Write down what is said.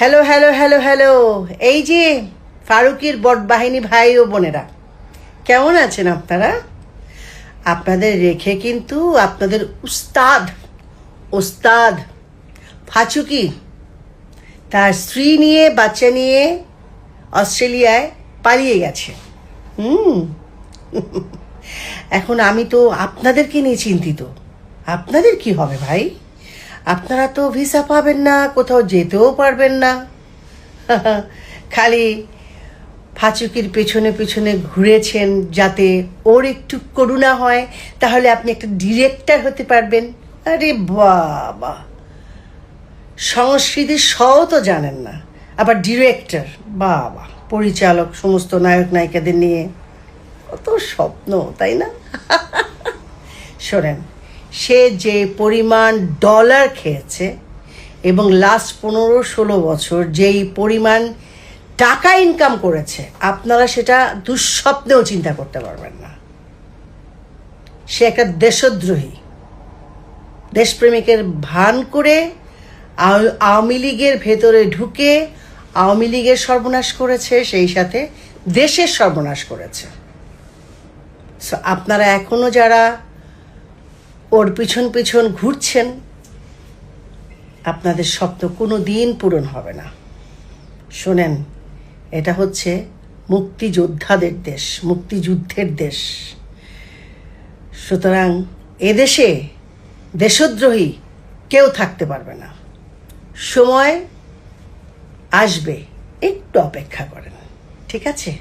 Hello hello hello hello, এই যে ফারুকির বট বাহিনী ভাই ও বোনেরা, কেমন আছেন আপনারা? আপনাদের রেখে কিন্তু আপনাদের উস্তাদ ওস্তাদ ফাচুকি তার স্ত্রী নিয়ে বাচ্চা নিয়ে অস্ট্রেলিয়ায় পালিয়ে গেছে। এখন আমি তো আপনাদেরকে নিয়ে চিন্তিত। আপনাদের কি হবে ভাই? আপনারা তো ভিসা পাবেন না, কোথাও যেতেও পারবেন না। খালি ফাচুকির পেছনে পেছনে ঘুরেছেন যাতে ওর একটু করুণা হয়, তাহলে আপনি একটা ডিরেক্টর হতে পারবেন। আরে বাবা, সংস্কৃতি সও তো জানেন না, আবার ডিরেক্টর! বাবা, পরিচালক, সমস্ত নায়ক নায়িকাদের নিয়ে কত স্বপ্ন, তাই না? শোনেন, সে যে পরিমাণ ডলার খেয়েছে এবং লাস্ট 15-16 বছর যেই পরিমাণ টাকা ইনকাম করেছে, আপনারা সেটা দুঃস্বপ্নেও চিন্তা করতে পারবেন না। সে একটা দেশদ্রোহী, দেশপ্রেমিকের ভান করে আওয়ামী লীগের ভেতরে ঢুকে আওয়ামী লীগের সর্বনাশ করেছে, সেই সাথে দেশের সর্বনাশ করেছে। সো আপনারা এখনো যারা ওর পিছন পিছন ঘুরছেন, আপনাদের স্বপ্ন কোনো দিন পূরণ হবে না। শোনেন, এটা হচ্ছে মুক্তিযোদ্ধাদের দেশ, মুক্তিযুদ্ধের দেশ। সুতরাং এদেশে দেশদ্রোহী কেউ থাকতে পারবে না। সময় আসবে, একটু অপেক্ষা করেন, ঠিক আছে?